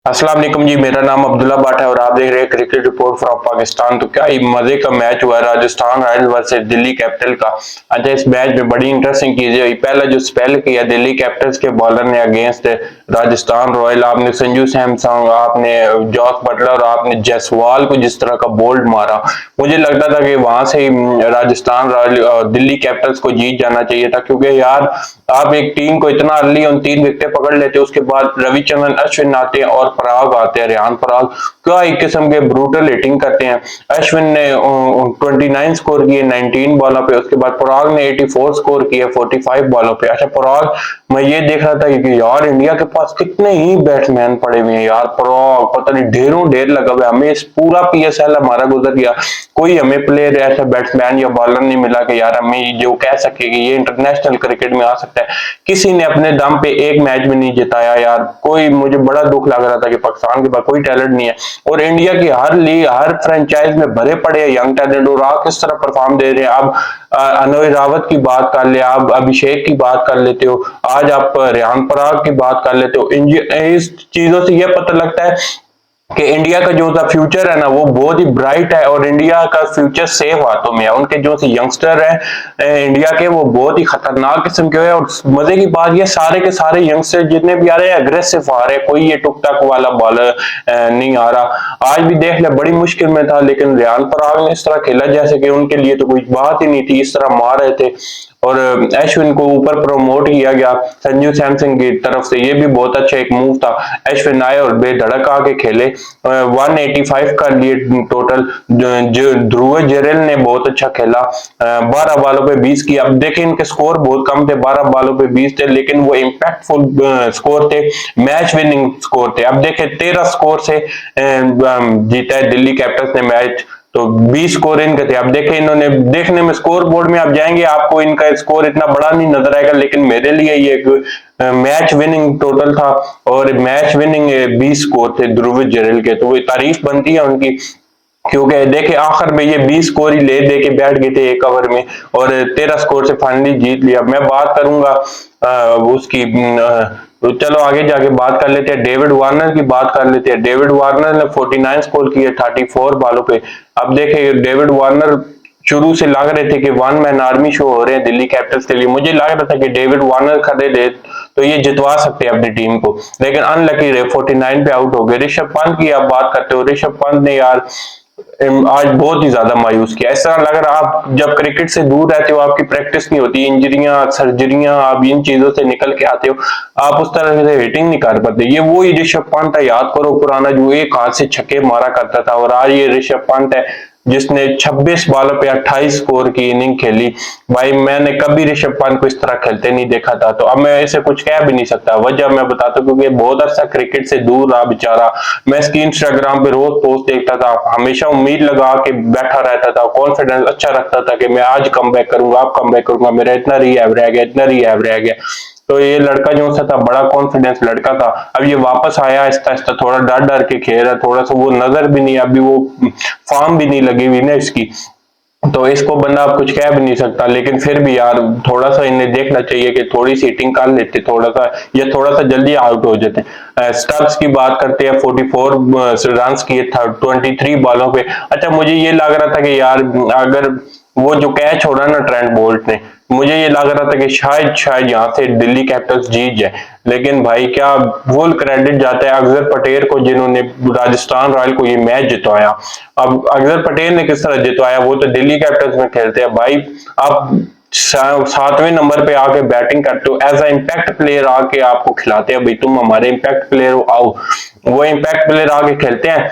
अस्सलाम वालेकुम जी। मेरा नाम अब्दुल्ला भट्ट है और आप देख रहे हैं क्रिकेट रिपोर्ट फ्रॉम पाकिस्तान। तो क्या ही मजे का मैच हुआ Rajasthan Royals versus Delhi capital का। अच्छा, इस मैच में बड़ी इंटरेस्टिंग चीजें हुई। पहला जो स्पेल किया दिल्ली कैपिटल्स के बॉलर ने अगेंस्ट राजस्थान रॉयल, आपने संजू सैमसन, आपने जॉस बटलर और आपने जायसवाल को जिस तरह का बोल्ड मारा, मुझे लगता था कि वहां से ही राजस्थान रॉयल दिल्ली कैपिटल्स को जीत जाना चाहिए था। क्योंकि यार आप एक टीम को इतना अर्ली उन 3 विकेटें पकड़ लेते, उसके बाद रविचंद्रन अश्विन आते हैं और पराग आते हैं, रेहान पराग, क्या एक किस्म के ब्रूटल हिटिंग करते हैं। अश्विन ने 29 स्कोर किए 19 बॉलों पे, उसके बाद पराग ने 84 स्कोर किए 45 बॉलों पे। अच्छा, पराग, मैं ये देख रहा था कि यार इंडिया के पास कितने ही बैट्समैन पड़े हुए हैं यार। पराग पता नहीं ढेरों ढेर लगा हुआ है। हमें इस पूरा पीएसएल हमारा गुजर गया, कोई हमें प्लेयर ऐसा बैट्समैन या बॉलर नहीं मिला कि यार हमें जो कह सके कि ये इंटरनेशनल क्रिकेट में आ सकता है। किसी ने अपने दम पे एक मैच में नहीं जिताया यार कोई। मुझे बड़ा दुख लग रहा था कि पाकिस्तान के पास कोई टैलेंट नहीं है और इंडिया की हर लीग हर फ्रेंचाइज में भरे पड़े हैं यंग टैलेंट, और आप किस तरह परफॉर्म दे रहे हैं। आप अनोय रावत की बात कर ले, आप अभिषेक की बात कर लेते हो, आज आप रेहान पराग की बात कर लेते हो। इस चीजों से यह पता लगता है कि इंडिया का जो फ्यूचर है ना वो बहुत ही ब्राइट है और इंडिया का फ्यूचर सेफ हाथों में है। उनके जो यंगस्टर हैं इंडिया के, वो बहुत ही खतरनाक किस्म के हैं। और मजे की बात ये सारे के सारे यंगस्टर जितने भी आ रहे हैं अग्रेसिव आ रहे हैं, कोई ये टुक टक वाला बॉलर नहीं आ रहा। आज भी देख ले बड़ी मुश्किल में था लेकिन रेहान पराग ने इस तरह खेला जैसे कि उनके लिए तो कोई बात ही नहीं थी, इस तरह मार रहे थे। और अश्विन को ऊपर प्रमोट किया गया संजू सैमसन की तरफ से, ये भी बहुत अच्छा एक मूव था। अश्विन आए और बेधड़क आके खेले, 185 कर लिए टोटल। जो ध्रुव जरेल ने बहुत अच्छा खेला, 12 बॉलों पे 20 किया। अब देखें इनके स्कोर बहुत कम थे, 12 बॉलों पे 20 थे, लेकिन वो इम्पैक्टफुल स्कोर थे, मैच विनिंग स्कोर थे। अब देखें 13 स्कोर से जीता है दिल्ली कैपिटल्स ने मैच, तो 20 स्कोर इनके थे। अब देखें इन्होंने, देखने में स्कोर बोर्ड में आप जाएंगे आपको इनका स्कोर इतना बड़ा नहीं नजर आएगा, लेकिन मेरे लिए ये मैच विनिंग टोटल था और मैच विनिंग 20 स्कोर थे ध्रुव जरेल के, तो वो तारीफ बनती है उनकी। क्योंकि देखे आखिर में ये 20 स्कोर ही ले दे के बैठ गए थे एक ओवर में और 13 स्कोर से फाइनली जीत लिया। मैं बात करूंगा उसकी तो चलो आगे जाके बात कर लेते हैं, डेविड वार्नर की बात कर लेते हैं। डेविड वार्नर ने 49 स्कोर किए 34 बॉलों पे। अब देखे डेविड वार्नर शुरू से लग रहे थे कि वन मैन आर्मी शो हो रहे हैं दिल्ली कैपिटल्स के लिए। मुझे लग रहा था कि डेविड वार्नर खड़े दे तो ये जितवा सकते हैं अपनी टीम को, लेकिन अनलकी रहे, 49 पे आउट हो गए। ऋषभ पंत की आप बात करते हो, ऋषभ पंत ने यार आज बहुत ही ज्यादा मायूस किया। ऐसा लग रहा आप जब क्रिकेट से दूर रहते हो आपकी प्रैक्टिस नहीं होती, इंजरियां सर्जरियां, आप इन चीजों से निकल के आते हो, आप उस तरह से हिटिंग नहीं कर पाते। ये वही ऋषभ पंत है, याद करो पुराना, जो एक हाथ से छक्के मारा करता था, और आज ये ऋषभ पंत है जिसने 26 बॉलों पे 28 स्कोर की इनिंग खेली। भाई मैंने कभी ऋषभ पंत को इस तरह खेलते नहीं देखा था, तो अब मैं ऐसे कुछ कह भी नहीं सकता। वजह मैं बताता हूँ क्योंकि बहुत अच्छा क्रिकेट से दूर रहा बेचारा। मैं इसकी इंस्टाग्राम पे रोज पोस्ट देखता था, हमेशा उम्मीद लगा के बैठा रहता था, कॉन्फिडेंस अच्छा रखता था कि मैं आज कम बैक करूंगा, आप कम बैक करूंगा, मेरा इतना रिहैब रह गया, इतना रिहैब रह गया। तो ये लड़का जो सा था बड़ा कॉन्फिडेंस लड़का था। अब ये वापस आया आहिस्ता आहिस्ता, थोड़ा डर डर के खेल रहा, थोड़ा सा वो नजर भी नहीं, अभी वो फॉर्म भी नहीं लगी हुई ना इसकी, तो इसको बंदा आप कुछ कह भी नहीं सकता। लेकिन फिर भी यार थोड़ा सा इन्हें देखना चाहिए कि थोड़ी सी हिटिंग कर लेते, थोड़ा सा या थोड़ा सा जल्दी आउट हो जाते। स्टब्स की बात करते हैं, 44 रन किए था 23 बॉलों पे। अच्छा, मुझे ये लग रहा था कि यार अगर वो जो कैच छोड़ा ना ट्रेंट बोल्ट ने, मुझे ये लग रहा था कि शायद यहाँ से दिल्ली कैपिटल्स जीत जाए, लेकिन भाई क्या फुल क्रेडिट जाता है अक्षर पटेल को जिन्होंने राजस्थान रॉयल को ये मैच जितवाया। अब अक्षर पटेल ने किस तरह जितवाया, वो तो दिल्ली कैपिटल्स में खेलते हैं भाई। आप 7वें नंबर पे आके बैटिंग करते हो, एज अ इम्पैक्ट प्लेयर आके आपको खिलाते हैं, भाई तुम हमारे इम्पैक्ट प्लेयर हो, आओ। वो इम्पैक्ट प्लेयर आके खेलते हैं,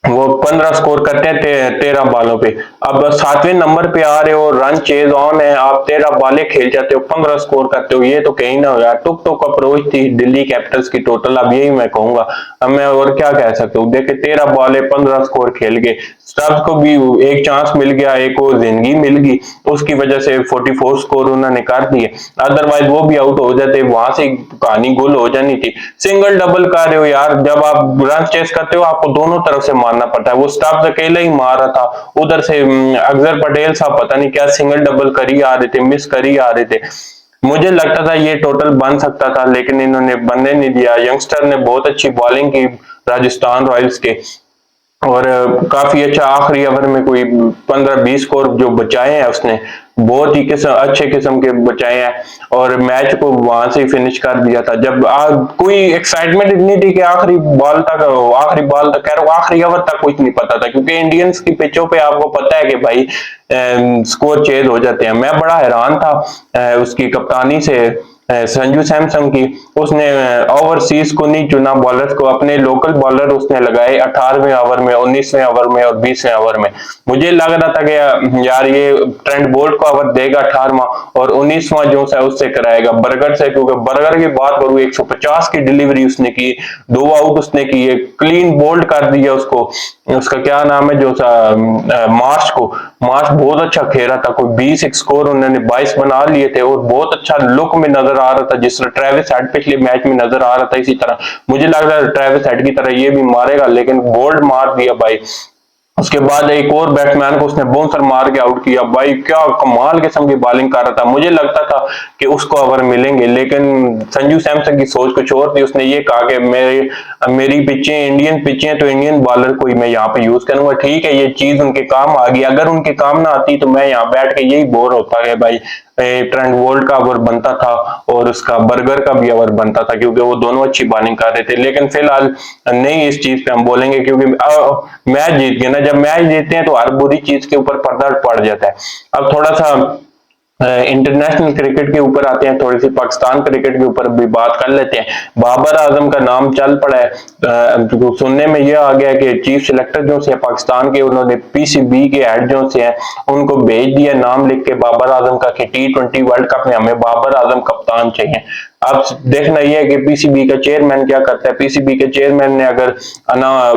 वो 15 स्कोर करते हैं 13 बॉलों पे। अब 7वें नंबर पे आ रहे हो, रन चेज ऑन है, आप 13 बॉलें खेल जाते हो, 15 स्कोर करते हो, ये तो कहीं ना हो यार। टुक टुक अप्रोच थी दिल्ली कैपिटल्स की टोटल, अब यही मैं कहूंगा। अब मैं और क्या कह सकता हूँ, देखे 13 बॉलें 15 स्कोर खेल गए। स्टब्स को भी एक चांस मिल गया, एक और जिंदगी मिल गई, उसकी वजह से 44 स्कोर उन्होंने कर दिए, अदरवाइज वो भी आउट हो जाते, वहां से कहानी गोल हो जानी थी। सिंगल डबल कर रहे हो यार, जब आप रन चेस करते हो आपको दोनों तरफ से मारना पड़ता है। वो स्टब्स अकेला ही मार रहा था, उधर से अक्षर पटेल साहब पता नहीं क्या सिंगल डबल करी आ रहे थे, मिस करी आ रहे थे। मुझे लगता था ये टोटल बन सकता था, लेकिन इन्होंने बनने नहीं दिया। यंगस्टर ने बहुत अच्छी बॉलिंग की राजस्थान रॉयल्स के, और काफी अच्छा आखिरी ओवर में कोई 15-20 स्कोर जो बचाए हैं उसने, बहुत ही अच्छे किस्म के बचाए हैं, और मैच को वहां से ही फिनिश कर दिया था। जब कोई एक्साइटमेंट इतनी थी कि आखिरी बॉल तक कह रहा हूँ, आखिरी ओवर तक कुछ नहीं पता था, क्योंकि इंडियंस की पिचों पे आपको पता है कि भाई स्कोर चेज हो जाते हैं। मैं बड़ा हैरान था उसकी कप्तानी से, संजू सैमसन की। उसने ओवरसीज को नहीं चुना बॉलर्स को, अपने लोकल बॉलर उसने लगाए 18वें ओवर में, 19वें ओवर में और 20वें ओवर में। मुझे लग रहा था कि यार ये ट्रेंट बोल्ट को ओवर देगा 18वां, और 19वां जो है उससे कराएगा बर्गर से, क्योंकि बर्गर की बात करूं 150 की डिलीवरी उसने की, 2 आउट उसने किए, क्लीन बोल्ड कर दिया उसको। उसका क्या नाम है जो मार्च बहुत अच्छा खेला था, कोई 20 स्कोर उन्होंने 22 बना लिए थे, और बहुत अच्छा लुक में नजर आ रहा था, जिस तरह ट्रेविस हेड पिछले मैच में नजर आ रहा था। इसी तरह मुझे लग रहा है ट्रेविस हेड की तरह ये भी मारेगा, लेकिन बोल्ड मार दिया भाई। उसके बाद एक और बैट्समैन को उसने बाउंसर मार के आउट किया। भाई क्या कमाल किस्म की बॉलिंग कर रहा था, मुझे लगता था कि उसको ओवर मिलेंगे, लेकिन संजू सैमसन की सोच कुछ और थी। उसने ये कहा कि मेरी पिचें इंडियन पिचें हैं, तो इंडियन बॉलर को ही मैं यहाँ पे यूज करूंगा। ठीक है, ये चीज उनके काम आ गई, अगर उनके काम ना आती तो मैं यहाँ बैठ के यही बोर होता है भाई। ट्रेंट बोल्ट का ओवर बनता था और उसका बर्गर का भी ओवर बनता था, क्योंकि वो दोनों अच्छी बॉलिंग कर रहे थे। लेकिन फिलहाल नहीं, इस चीज पे हम बोलेंगे, क्योंकि मैच जीत गए ना। जब मैच जीतते हैं तो हर बुरी चीज के ऊपर पर्दा पड़ जाता है। अब थोड़ा सा इंटरनेशनल क्रिकेट के ऊपर आते हैं, थोड़ी सी पाकिस्तान क्रिकेट के ऊपर भी बात कर लेते हैं। बाबर आजम का नाम चल पड़ा है, सुनने में यह आ गया कि चीफ सिलेक्टर जो से पाकिस्तान के, उन्होंने पीसीबी के हेड जो से हैं उनको भेज दिया नाम लिख के बाबर आजम का, कि T20 वर्ल्ड कप में हमें बाबर आजम कप्तान चाहिए। अब देखना यह है कि पीसीबी का चेयरमैन क्या करता है। पीसीबी के चेयरमैन ने अगर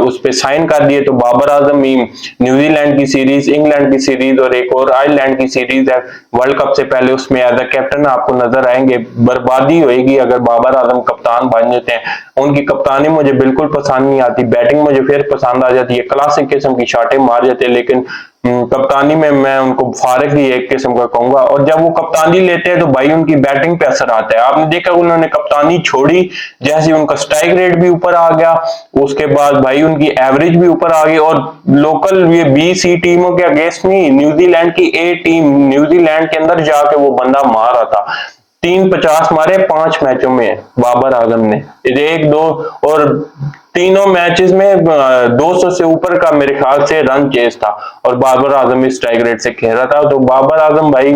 उस पर साइन कर दिए तो बाबर आजम ही न्यूजीलैंड की सीरीज, इंग्लैंड की सीरीज और एक और आयरलैंड की सीरीज है वर्ल्ड कप से पहले, उसमें एज अ कैप्टन आपको नजर आएंगे। बर्बादी होगी अगर बाबर आजम कप्तान बन जाते हैं। उनकी कप्तानी मुझे बिल्कुल पसंद नहीं आती, बैटिंग मुझे फिर पसंद आ जाती है, क्लासिक किस्म की शाटें मार जाते हैं, लेकिन कप्तानी में मैं उनको फारिग ही एक किस्म का कहूंगा। और जब वो कप्तानी लेते हैं तो भाई उनकी बैटिंग पे असर आता है। आपने देखा उन्होंने कप्तानी छोड़ी, जैसे उनका स्ट्राइक रेट भी ऊपर आ गया, उसके बाद भाई उनकी एवरेज भी ऊपर आ गई, और लोकल ये B-C टीमों के अगेंस्ट नहीं, न्यूजीलैंड की A टीम, न्यूजीलैंड के अंदर जाके वो बंदा मार रहा था। 350 मारे 5 मैचों में बाबर आजम ने, 1-2, और तीनों मैचेस में 200 से ऊपर का मेरे ख्याल से रन चेज था, और बाबर आजम इस स्ट्राइक रेट से खेल रहा था। तो बाबर आजम भाई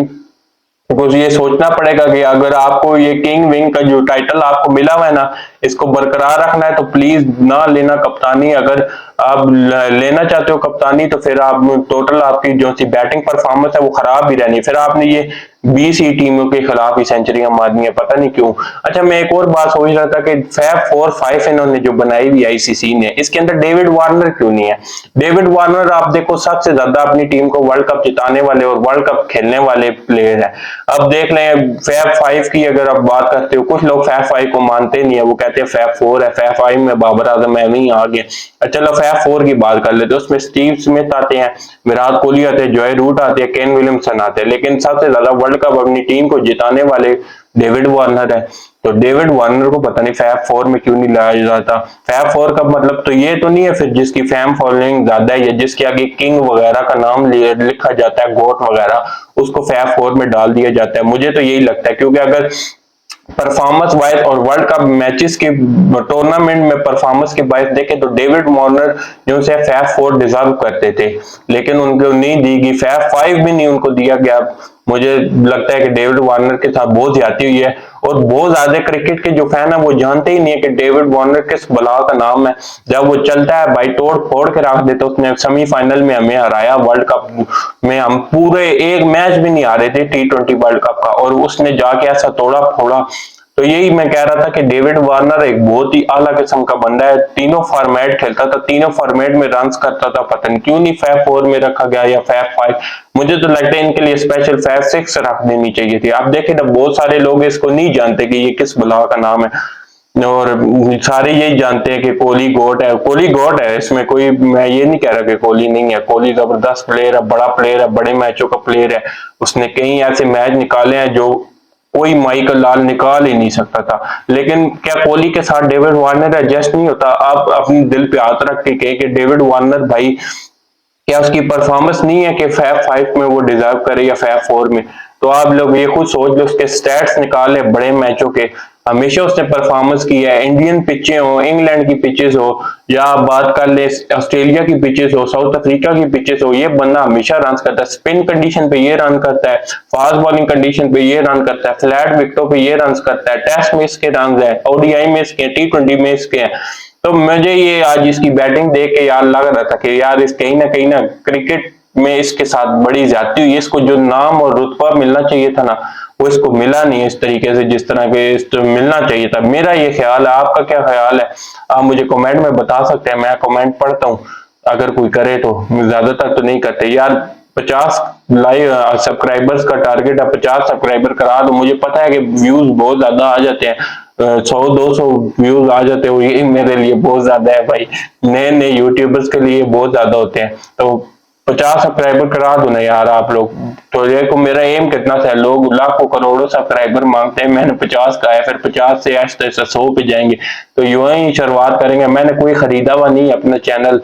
को ये सोचना पड़ेगा कि अगर आपको ये किंग विंग का जो टाइटल आपको मिला हुआ है ना, इसको बरकरार रखना है तो प्लीज ना लेना कप्तानी। अगर आप लेना चाहते हो कप्तानी तो फिर आप टोटल आपकी जो सी बैटिंग परफॉर्मेंस है वो खराब ही रहनी है। फिर आपने ये B-C टीमों के खिलाफ ही सेंचुरियां मारनी है, पता नहीं क्यों। अच्छा, मैं एक और बात सोच रहा था कि फैब 4-5 इन्होंने जो बनाई हुई आईसीसी ने, इसके अंदर डेविड वार्नर क्यों नहीं है। डेविड वार्नर आप देखो सबसे ज्यादा अपनी टीम को वर्ल्ड कप जिताने वाले और वर्ल्ड कप खेलने वाले प्लेयर है। अब देख लें फैब 5 की अगर आप बात करते हो, कुछ लोग फैब 5 को मानते नहीं है, वो कहते हैं फैब 4 है, फैब 5 में बाबर आजम ही आ गए। चलो फैब 4 की बात कर लेते हैं, उसमें स्टीव स्मिथ आते हैं, विराट कोहली आते हैं, जॉय रूट आते हैं, केन विलियमसन आते हैं, लेकिन सबसे ज्यादा वर्ल्ड कप अपनी टीम को जिताने वाले डेविड वार्नर है। तो डेविड वार्नर को पता नहीं फैब 4 में क्यों नहीं लाया जाता। फैब 4 का मतलब तो ये तो नहीं है फिर जिसकी फैम फॉलोइंग ज्यादा है या जिसके आगे किंग वगैरह का नाम लिखा जाता है, गोट वगैरह, उसको फैब 4 में डाल दिया जाता है। मुझे तो यही लगता है, क्योंकि अगर परफॉर्मेंस वाइज और वर्ल्ड कप मैचेस के टूर्नामेंट में परफॉर्मेंस के वाइज देखें तो डेविड वार्नर जो से फैब 4 डिजर्व करते थे, लेकिन उनको नहीं दी गई, फैब 5 भी नहीं उनको दिया गया। मुझे लगता है कि डेविड वार्नर के साथ बहुत ज्यादती हुई है, और बहुत ज्यादा क्रिकेट के जो फैन है वो जानते ही नहीं है कि डेविड वार्नर किस बला का नाम है। जब वो चलता है भाई तोड़ फोड़ के रख देते। उसने सेमीफाइनल में हमें हराया, वर्ल्ड कप में हम पूरे एक मैच भी नहीं हारे थे T20 वर्ल्ड कप का, और उसने जाके ऐसा तोड़ा फोड़ा। तो यही मैं कह रहा था कि डेविड वार्नर एक बहुत ही आला किस्म का बंदा है, तीनों फॉर्मेट खेलता था, तीनों फॉर्मेट में रन करता था। पता नहीं क्यों नहीं फैब 4 में रखा गया या फैब 5। मुझे तो लगता है इनके लिए स्पेशल फैब 6 रख देनी चाहिए थी। आप देखें ना, बहुत सारे लोग इसको नहीं जानते कि ये किस बला का नाम है, और सारे यही जानते हैं कि कोहली गोट है। कोहली गोट है, इसमें कोई, मैं ये नहीं कह रहा कि कोहली नहीं है। कोहली जबरदस्त प्लेयर है, बड़ा प्लेयर है, बड़े मैचों का प्लेयर है। उसने कई ऐसे मैच निकाले हैं जो कोई माइकल लाल निकाल ही नहीं सकता था। लेकिन क्या कोहली के साथ डेविड वार्नर एडजस्ट नहीं होता? आप अपने दिल पे हाथ रख के कहे कि डेविड वार्नर भाई, क्या उसकी परफॉर्मेंस नहीं है कि फैब 5 में वो डिजर्व करे या फैब 4 में? तो आप लोग ये खुद सोच लो, उसके स्टैट्स निकाले बड़े मैचों के, हमेशा उसने परफॉर्मेंस की है। इंडियन पिचें हो, इंग्लैंड की पिचेस हो, या आप बात कर ले ऑस्ट्रेलिया की पिचेस हो, साउथ अफ्रीका की पिचेस हो, ये बंदा हमेशा रन करता है। स्पिन कंडीशन पे ये रन करता है, फास्ट बॉलिंग कंडीशन पे ये रन करता है, फ्लैट विकेटों पे ये रन करता है, टेस्ट में इसके रन है, ओडीआई में इसके, T20 में इसके हैं। तो मुझे ये आज इसकी बैटिंग देख के यार लग रहा था कि यार इस कहीं ना क्रिकेट में इसके साथ बड़ी ज्यादती हुई। इसको जो नाम और रुतबा मिलना चाहिए था ना, वो इसको मिला नहीं इस तरीके से जिस तरह के इसको मिलना चाहिए था। मेरा ये ख्याल है, आपका क्या ख्याल है? आप मुझे कमेंट में बता सकते हैं, मैं कमेंट पढ़ता हूँ अगर कोई करे तो। ज्यादातर तो नहीं करते यार। 50 लाइव सब्सक्राइबर्स का टारगेट है, 50 सब्सक्राइबर करा दो। मुझे पता है कि व्यूज बहुत ज्यादा आ जाते हैं, 100-200 व्यूज आ जाते हो, ये मेरे लिए बहुत ज्यादा है भाई। नए नए यूट्यूबर्स के लिए बहुत ज्यादा होते हैं। तो 50 सब्सक्राइबर करा दो ना यार आप लोग। तो देखो मेरा एम कितना सा है, लोग लाखों करोड़ों सब्सक्राइबर मांगते हैं, मैंने 50 का है, फिर 50 से आहिस्ता आहिस्ता 100 पे जाएंगे। तो यूं ही शुरुआत करेंगे। मैंने कोई खरीदा हुआ नहीं अपना चैनल,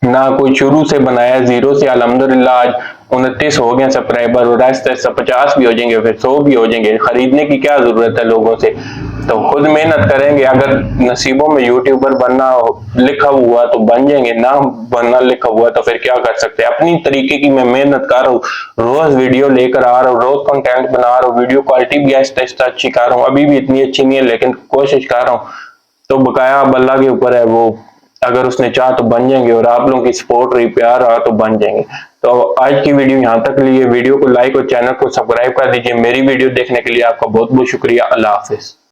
ना कोई शुरू से बनाया जीरो से। अल्हम्दुलिल्लाह आज 29 हो गए सब्सक्राइबर, और आहिस्ता आहिस्ता 50 भी हो जाएंगे, फिर 100 भी हो जाएंगे। खरीदने की क्या जरूरत है लोगों से? तो खुद मेहनत करेंगे। अगर नसीबों में यूट्यूबर बनना लिखा हुआ तो बन जाएंगे, ना बनना लिखा हुआ तो फिर क्या कर सकते हैं। अपनी तरीके की मैं मेहनत कर रहा हूँ, रोज वीडियो लेकर आ रहा हूँ, रोज कंटेंट बना रहा हूँ, वीडियो क्वालिटी भी आहिस्ता आहिस्ता अच्छी कर रहा हूँ। अभी भी इतनी अच्छी नहीं है लेकिन कोशिश कर रहा हूँ। तो बकाया अब अल्लाह के ऊपर है, वो अगर उसने चाहा तो बन जाएंगे, और आप लोगों की सपोर्ट रही, प्यार रहा तो बन जाएंगे। तो आज की वीडियो यहाँ तक लिए। वीडियो को लाइक और चैनल को सब्सक्राइब कर दीजिए। मेरी वीडियो देखने के लिए आपका बहुत बहुत शुक्रिया। अल्लाह हाफिज।